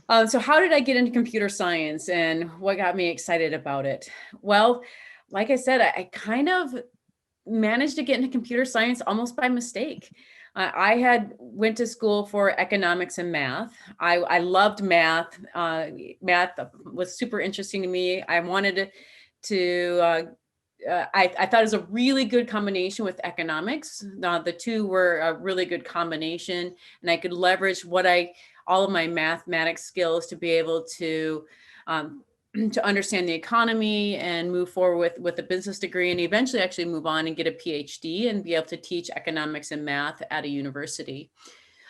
So how did I get into computer science and what got me excited about it? Well, like I said, I kind of managed to get into computer science almost by mistake. I had went to school for economics and math. I loved math. Math was super interesting to me. I wanted I thought it was a really good combination with economics. The two were a really good combination, and I could leverage all of my mathematics skills to be able um, to understand the economy and move forward with a business degree, and eventually actually move on and get a PhD and be able to teach economics and math at a university.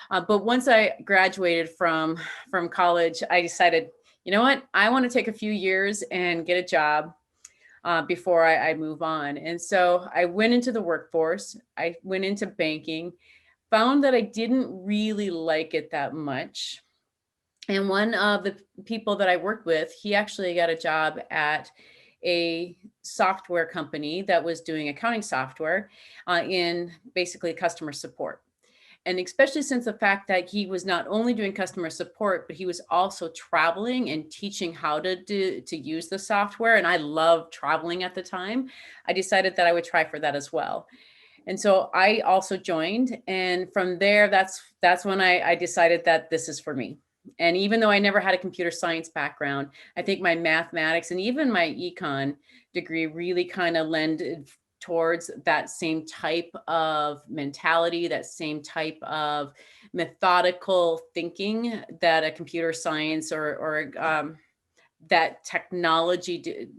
But once I graduated from college, I decided, you know what, I want to take a few years and get a job before I move on. And so I went into the workforce. I went into banking, found that I didn't really like it that much. And one of the people that I worked with, he actually got a job at a software company that was doing accounting software in basically customer support. And especially since the fact that he was not only doing customer support, but he was also traveling and teaching how to use the software. And I loved traveling at the time. I decided that I would try for that as well. And so I also joined. And from there, that's when I decided that this is for me. And even though I never had a computer science background, I think my mathematics and even my econ degree really kind of lended towards that same type of mentality, that same type of methodical thinking that a computer science or that technology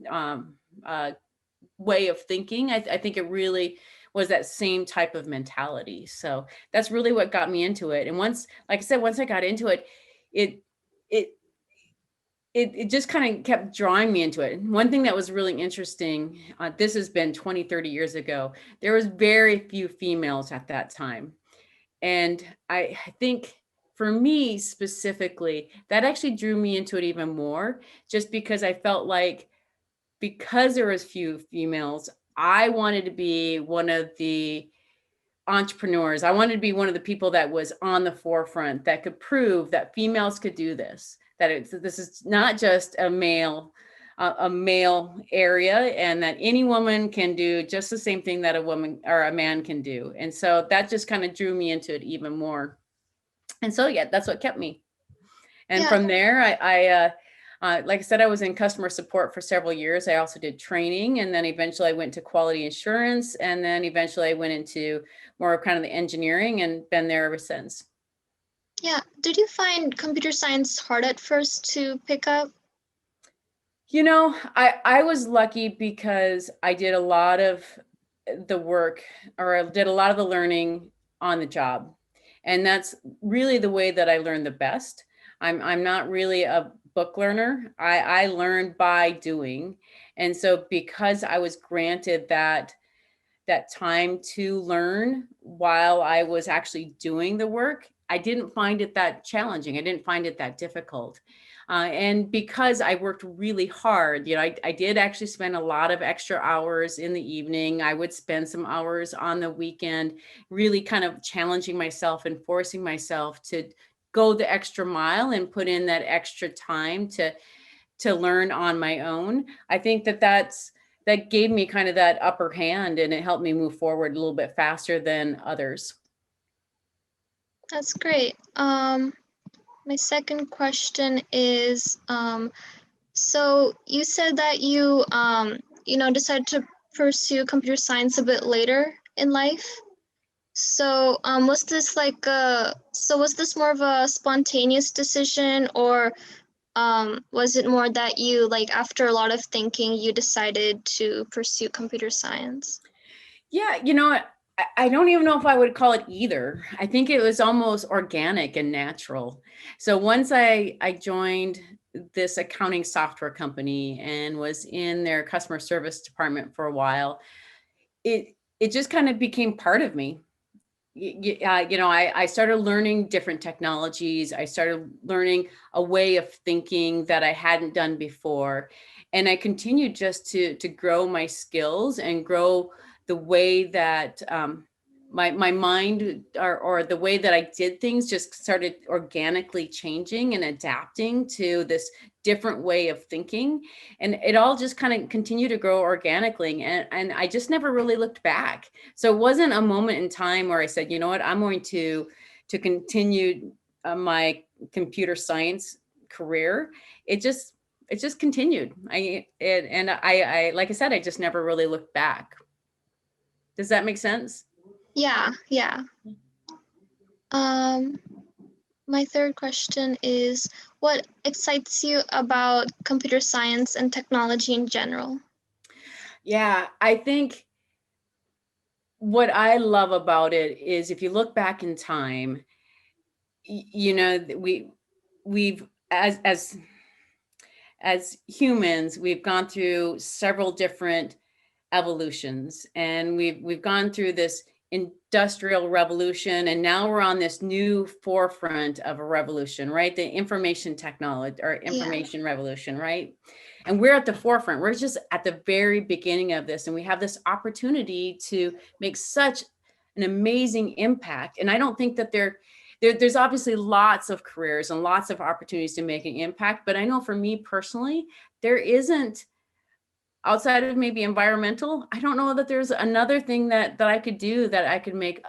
way of thinking. I think it really was that same type of mentality. So that's really what got me into it. And once, like I said, once I got into it, it it it just kind of kept drawing me into it. One thing that was really interesting, this has been 20, 30 years ago, there was very few females at that time. And I think for me specifically, that actually drew me into it even more, just because I felt like because there was few females, I wanted to be one of the entrepreneurs. I wanted to be one of the people that was on the forefront that could prove that females could do this, that this is not just a male area, and that any woman can do just the same thing that a woman or a man can do. And so that just kind of drew me into it even more. And so, yeah, that's what kept me. And Yeah, from there, like I said, I was in customer support for several years. I also did training, and then eventually I went to quality assurance, and then eventually I went into more of kind of the engineering and been there ever since. yeah. Did you find computer science hard at first to pick up? You know, I was lucky because I did a lot of the work, or I did a lot of the learning on the job. And that's really the way that I learned the best. I'm not really a book learner. I learn by doing. And so because I was granted that time to learn while I was actually doing the work, I didn't find it that challenging. I didn't find it that difficult. And because I worked really hard, you know, I did actually spend a lot of extra hours in the evening. I would spend some hours on the weekend, really kind of challenging myself and forcing myself to go the extra mile and put in that extra time to learn on my own. I think that gave me kind of that upper hand, and it helped me move forward a little bit faster than others. That's great. My second question is, so you said that decided to pursue computer science a bit later in life. So, was this more of a spontaneous decision, or was it more that you, like, after a lot of thinking, you decided to pursue computer science? Yeah, you know, I don't even know if I would call it either. I think it was almost organic and natural. So once I joined this accounting software company and was in their customer service department for a while, it just kind of became part of me. You know, I started learning different technologies. I started learning a way of thinking that I hadn't done before. And I continued just to grow my skills and grow the way that my mind or the way that I did things just started organically changing and adapting to this different way of thinking. And it all just kind of continued to grow organically. And I just never really looked back. So it wasn't a moment in time where I said, you know what, I'm going to continue my computer science career. It just continued. I like I said, I just never really looked back. Does that make sense? Yeah, yeah. Um, my third question is, what excites you about computer science and technology in general? Yeah, I think what I love about it is if you look back in time, we've as humans, we've gone through several different evolutions, and we've gone through this industrial revolution, and now we're on this new forefront of a revolution, right? The information technology or Yeah. information revolution, right? And we're at the forefront. We're just at the very beginning of this, and we have this opportunity to make such an amazing impact. And I don't think that there's obviously lots of careers and lots of opportunities to make an impact, but I know for me personally, there isn't, outside of maybe environmental, I don't know that there's another thing that I could do that I could make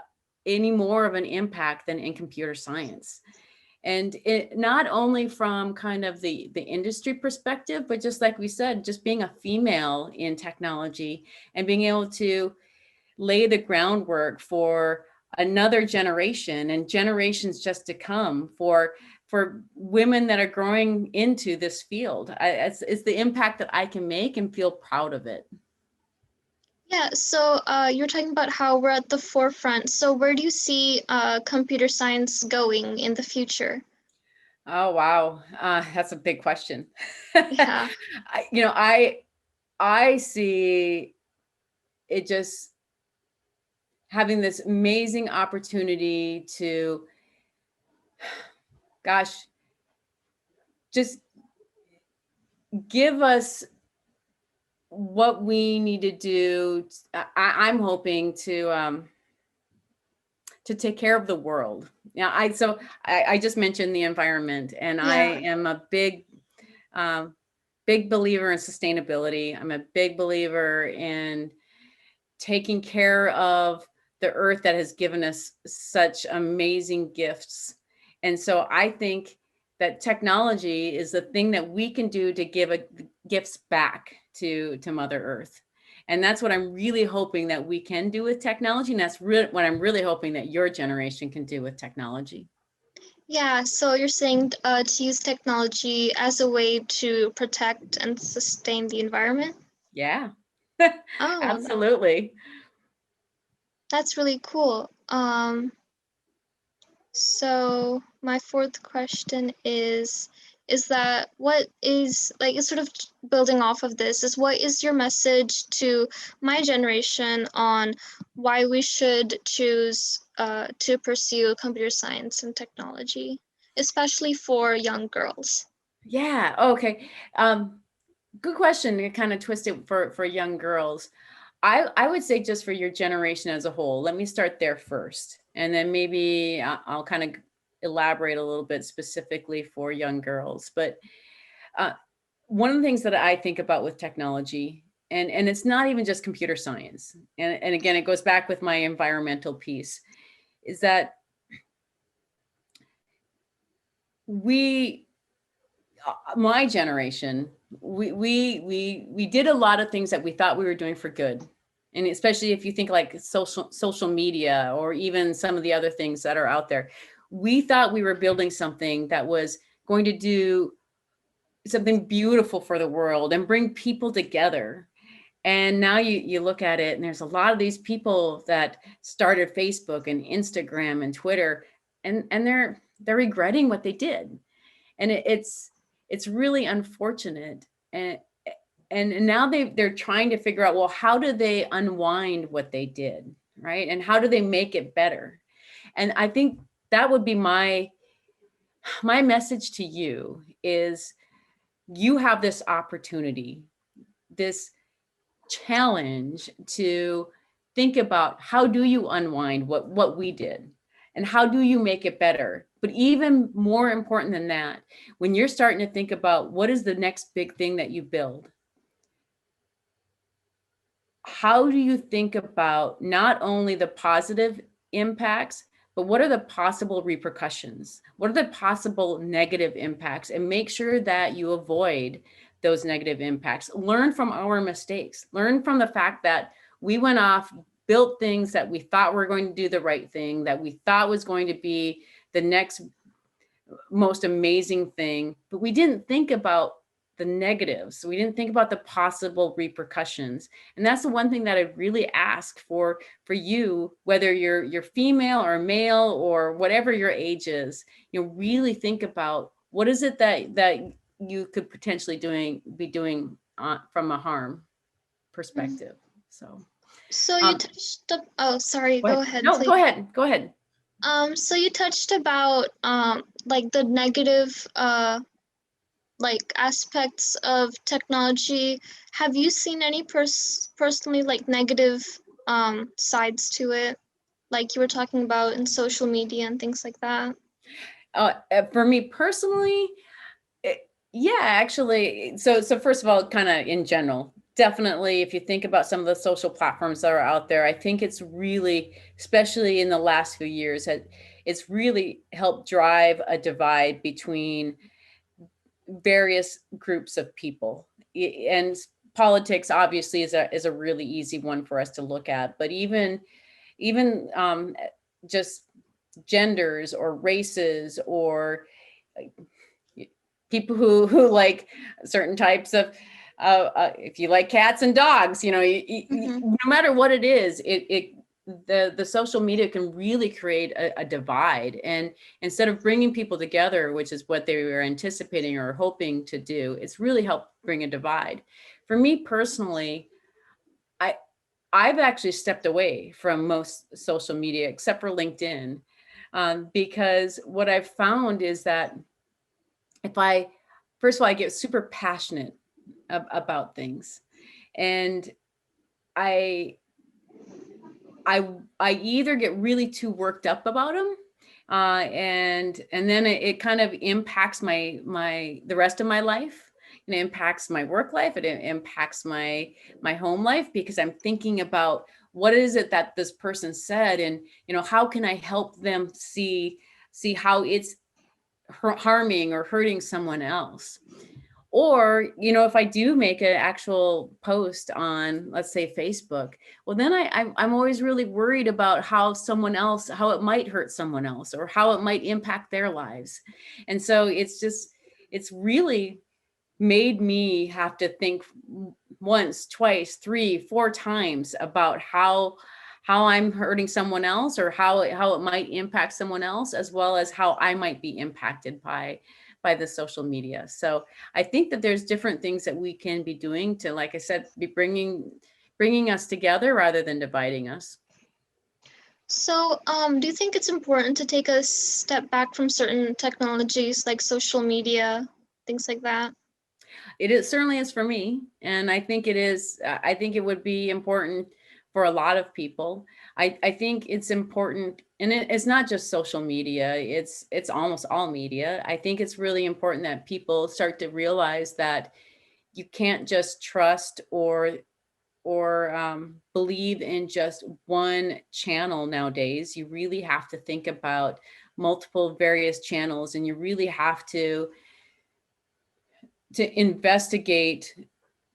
any more of an impact than in computer science. And it not only from kind of the industry perspective, but just like we said, just being a female in technology and being able to lay the groundwork for another generation and generations just to come for women that are growing into this field. It's the impact that I can make and feel proud of it. Yeah, so you're talking about how we're at the forefront. So where do you see computer science going in the future? Oh wow, that's a big question. Yeah. I see it just having this amazing opportunity to, gosh, just give us what we need to do. I'm hoping to take care of the world. Yeah, I just mentioned the environment, and I Yeah. am a um, big believer in sustainability. I'm a big believer in taking care of the earth that has given us such amazing gifts. And so I think that technology is the thing that we can do to give gifts back to Mother Earth. And that's what I'm really hoping that we can do with technology. And that's what I'm really hoping that your generation can do with technology. Yeah, so you're saying to use technology as a way to protect and sustain the environment? Yeah, Oh, absolutely. that's really cool. So my fourth question is that what is like sort of building off of this is what is your message to my generation on why we should choose to pursue computer science and technology, especially for young girls? Yeah. Okay. Good question. To kind of twist it for young girls. I would say just for your generation as a whole. Let me start there first, and then maybe I'll kind of elaborate a little bit specifically for young girls. But uh, one of the things that I think about with technology, and it's not even just computer science, and again, it goes back with my environmental piece, is that we my generation, we did a lot of things that we thought we were doing for good. And especially if you think like social media or even some of the other things that are out there, we thought we were building something that was going to do something beautiful for the world and bring people together. And now you look at it, and there's a lot of these people that started Facebook and Instagram and Twitter, and they're regretting what they did. And it's really unfortunate. And now they're trying to figure out, well, how do they unwind what they did, right? And how do they make it better? And I think that would be my message to you is you have this opportunity, this challenge to think about how do you unwind what we did, and how do you make it better. But even more important than that, when you're starting to think about what is the next big thing that you build, how do you think about not only the positive impacts, but what are the possible repercussions? What are the possible negative impacts? And make sure that you avoid those negative impacts. Learn from our mistakes. Learn from the fact that we went off, built things that we thought were going to do the right thing, that we thought was going to be the next most amazing thing, but we didn't think about the negatives. We didn't think about the possible repercussions. And that's the one thing that I really ask for you, whether you're female or male or whatever your age is, really think about what is it that you could potentially be doing from a harm perspective. So you Um, touched up, oh, sorry, go go ahead. ahead, No, please. go ahead. So you touched about like the negative like aspects of technology. Have you seen any personally like negative sides to it? Like you were talking about in social media and things like that? For me personally, yeah, actually. So first of all, kind of in general, definitely, if you think about some of the social platforms that are out there, I think it's really, especially in the last few years, it's really helped drive a divide between various groups of people. And politics obviously is a really easy one for us to look at, but even just genders or races or people who like certain types of if you like cats and dogs, no matter what it is, the social media can really create a divide. And instead of bringing people together, which is what they were anticipating or hoping to do, it's really helped bring a divide. For me personally, I've actually stepped away from most social media except for LinkedIn, because what I've found is that first of all, I get super passionate about things, and I, I either get really too worked up about them, and then it kind of impacts the rest of my life. It impacts my work life. It impacts my home life, because I'm thinking about what is it that this person said, and how can I help them see how it's harming or hurting someone else. Or if I do make an actual post on, let's say, Facebook, well, then I'm always really worried about how it might hurt someone else, or how it might impact their lives. And so it's really made me have to think once, twice, 3, 4 times about how I'm hurting someone else, or how it might impact someone else, as well as how I might be impacted by the social media. So I think that there's different things that we can be doing to, like I said, be bringing us together rather than dividing us. So, do you think it's important to take a step back from certain technologies like social media, things like that? It certainly is for me, and I think it is. I think it would be important for a lot of people. I think it's important, and it's not just social media. It's almost all media. I think it's really important that people start to realize that you can't just trust or believe in just one channel nowadays. You really have to think about multiple various channels, and you really have to investigate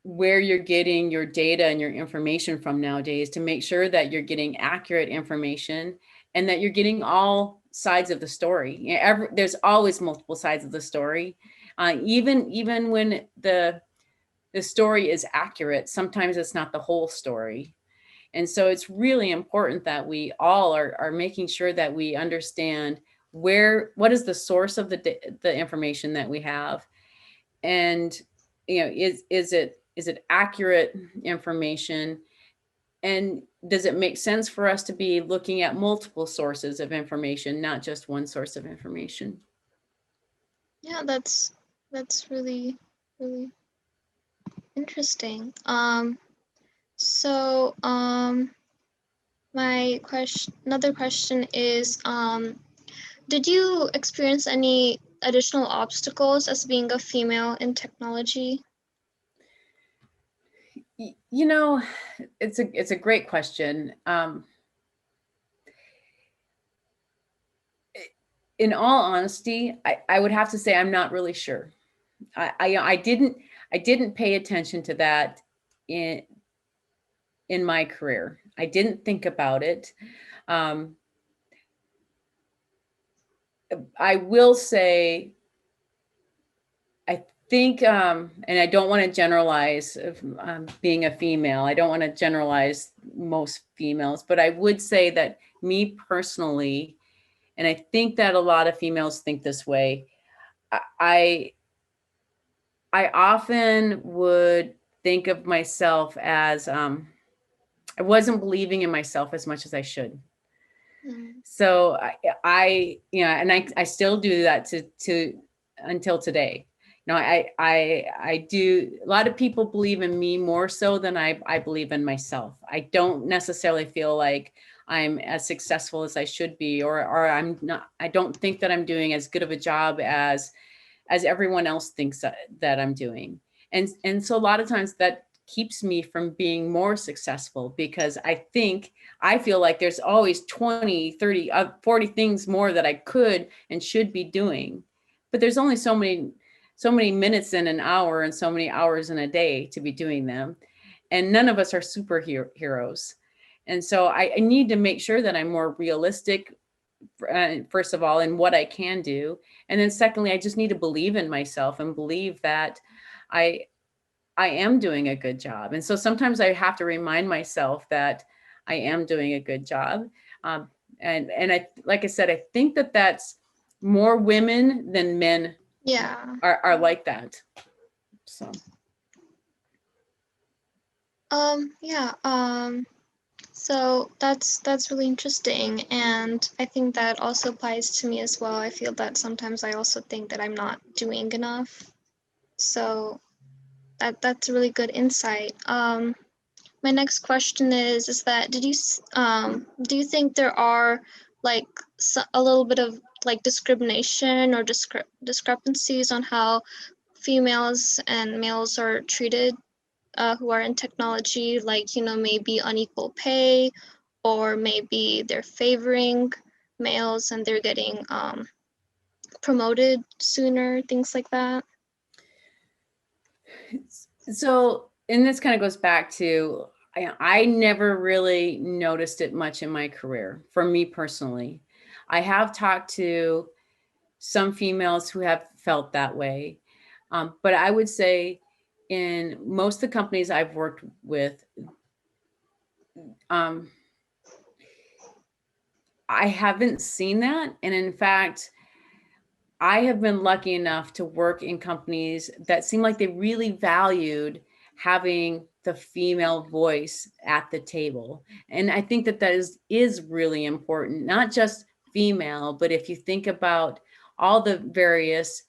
where you're getting your data and your information from nowadays, to make sure that you're getting accurate information and that you're getting all sides of the story. There's always multiple sides of the story. Even when the story is accurate, sometimes it's not the whole story. And so it's really important that we all are making sure that we understand what is the source of the information that we have, and is it accurate information, and does it make sense for us to be looking at multiple sources of information, not just one source of information. Yeah, that's really really interesting. So, Another question is, did you experience any additional obstacles as being a female in technology? You know, it's a great question. In all honesty, I would have to say I'm not really sure. I didn't pay attention to that in my career. I didn't think about it. I will say, I think, and I don't want to generalize being a female. I don't want to generalize most females, but I would say that me personally, and I think that a lot of females think this way. I I often would think of myself as I wasn't believing in myself as much as I should. Mm. So and I still do that to until today. I do. A lot of people believe in me more so than I believe in myself. I don't necessarily feel like I'm as successful as I should be, or I'm not. I don't think that I'm doing as good of a job as everyone else thinks that I'm doing. And so a lot of times that keeps me from being more successful, because I feel like there's always 20, 30, 40 things more that I could and should be doing. But there's only so many minutes in an hour and so many hours in a day to be doing them. And none of us are superheroes. And so I need to make sure that I'm more realistic, first of all, in what I can do. And then secondly, I just need to believe in myself and believe that I I am doing a good job. And so sometimes I have to remind myself that I am doing a good job. And like I said, I think that that's more women than men Yeah. are like that. So. Yeah. So that's really interesting, and I think that also applies to me as well. I feel that sometimes I also think that I'm not doing enough. So that's a really good insight. My next question is that do you think there are like a little bit of like discrimination or discrepancies on how females and males are treated who are in technology, like, maybe unequal pay, or maybe they're favoring males and they're getting promoted sooner, things like that? So, and this kind of goes back to, I never really noticed it much in my career, for me personally. I have talked to some females who have felt that way. But I would say in most of the companies I've worked with, um, I haven't seen that. And in fact, I have been lucky enough to work in companies that seem like they really valued having the female voice at the table. And I think that is really important, not just female, but if you think about all the various,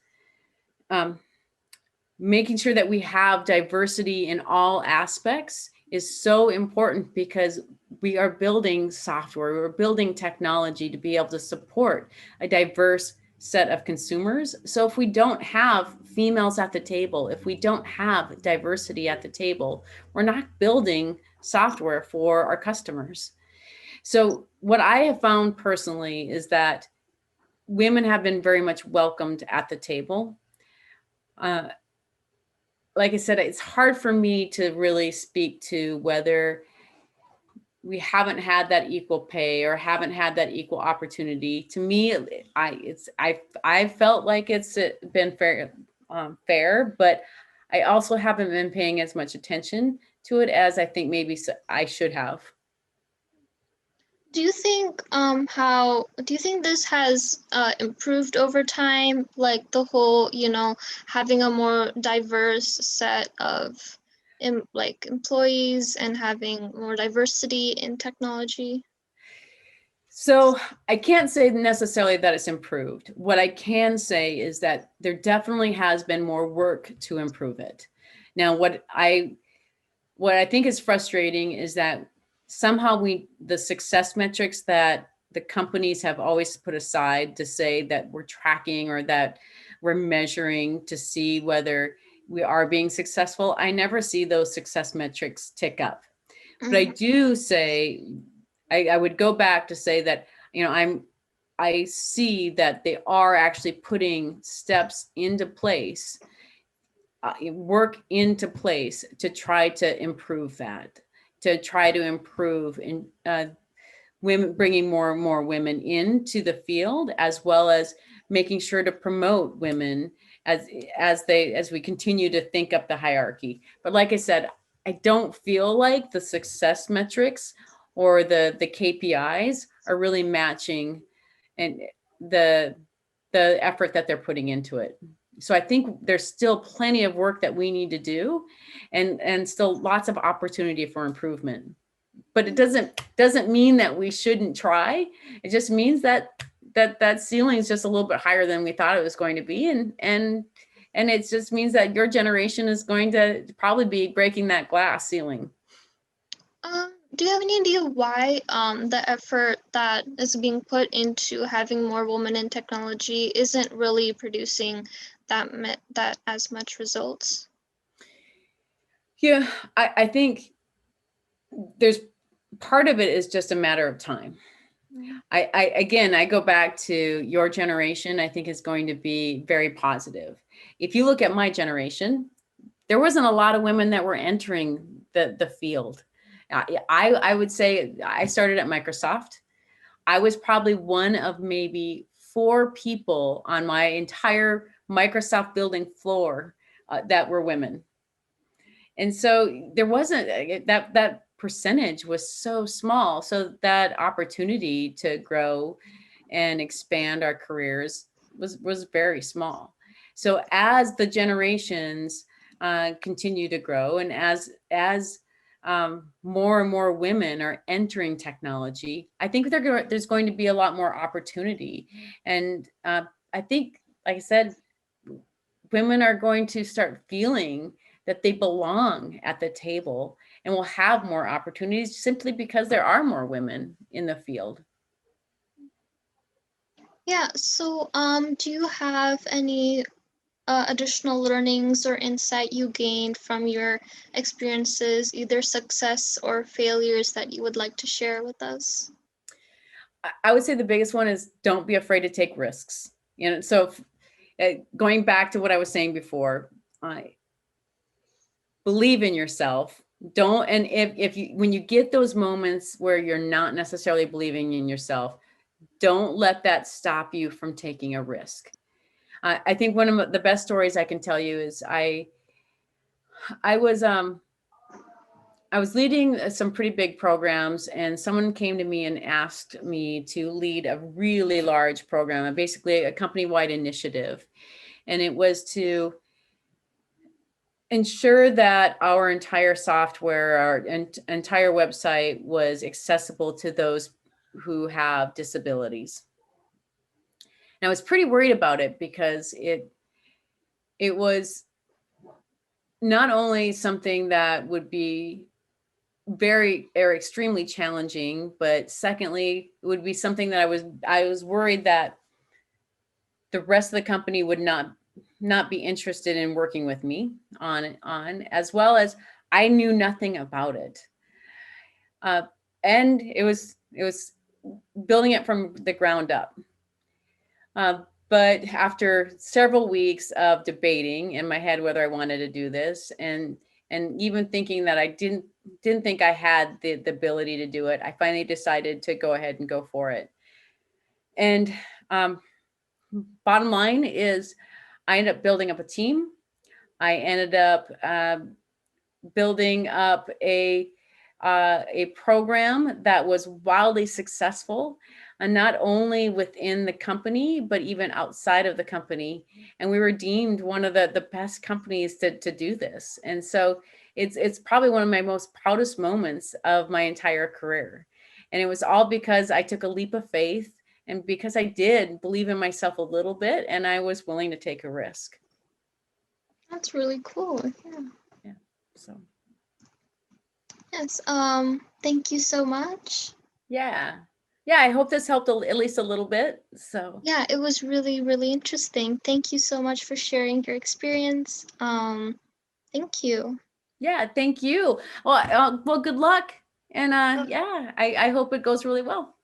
making sure that we have diversity in all aspects is so important, because we are building software, we're building technology to be able to support a diverse set of consumers. So if we don't have females at the table, if we don't have diversity at the table, we're not building software for our customers. So what I have found personally is that women have been very much welcomed at the table. Like I said, it's hard for me to really speak to whether we haven't had that equal pay or haven't had that equal opportunity. To me, I felt like it's been fair, but I also haven't been paying as much attention to it as I think maybe I should have. Do you think this has improved over time, like the whole, having a more diverse set of like employees and having more diversity in technology? So I can't say necessarily that it's improved. What I can say is that there definitely has been more work to improve it. Now, what I think is frustrating is that somehow the success metrics that the companies have always put aside to say that we're tracking or that we're measuring to see whether we are being successful, I never see those success metrics tick up. But I do say, I would go back to say that, I see that they are actually putting steps into place, work into place to try to improve that, to try to improve in women, bringing more and more women into the field, as well as making sure to promote women as we continue to think up the hierarchy. But like I said, I don't feel like the success metrics or the KPIs are really matching and the effort that they're putting into it. So I think there's still plenty of work that we need to do, and still lots of opportunity for improvement. But it doesn't mean that we shouldn't try. It just means that ceiling is just a little bit higher than we thought it was going to be, and it just means that your generation is going to probably be breaking that glass ceiling. Do you have any idea why the effort that is being put into having more women in technology isn't really producing that as much results? Yeah, I think there's part of it is just a matter of time. I go back to your generation. I think is going to be very positive. If you look at my generation, there wasn't a lot of women that were entering the field. I would say I started at Microsoft. I was probably one of maybe 4 people on my entire Microsoft building floor that were women. And so there wasn't that percentage was so small. So that opportunity to grow and expand our careers was very small. So as the generations continue to grow, and as more and more women are entering technology, I think there's going to be a lot more opportunity. And I think, like I said, women are going to start feeling that they belong at the table and will have more opportunities simply because there are more women in the field. Yeah, so do you have any additional learnings or insight you gained from your experiences, either success or failures, that you would like to share with us? I would say the biggest one is don't be afraid to take risks. So going back to what I was saying before, believe in yourself. Don't, and if you, when you get those moments where you're not necessarily believing in yourself, don't let that stop you from taking a risk. I think one of the best stories I can tell you is I was leading some pretty big programs, and someone came to me and asked me to lead a really large program, basically a company-wide initiative. And it was to ensure that our entire software, our entire website was accessible to those who have disabilities. And I was pretty worried about it because it was not only something that would be very or extremely challenging, but secondly, it would be something that I was worried that the rest of the company would not be interested in working with me on, as well as I knew nothing about it. And it was building it from the ground up. But after several weeks of debating in my head whether I wanted to do this, and even thinking that I didn't think I had the ability to do it, I finally decided to go ahead and go for it. And bottom line is, I ended up building up a team. I ended up building up a program that was wildly successful, and not only within the company, but even outside of the company. And we were deemed one of the best companies to do this. And so it's probably one of my most proudest moments of my entire career. And it was all because I took a leap of faith, and because I did believe in myself a little bit, and I was willing to take a risk. That's really cool. Yeah. Yeah. So. Yes. Thank you so much. Yeah. Yeah, I hope this helped at least a little bit. So Yeah, it was really, really interesting. Thank you so much for sharing your experience. Thank you. yeah, thank you. Well, good luck. And Oh, yeah, I hope it goes really well.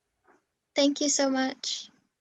thank you so much.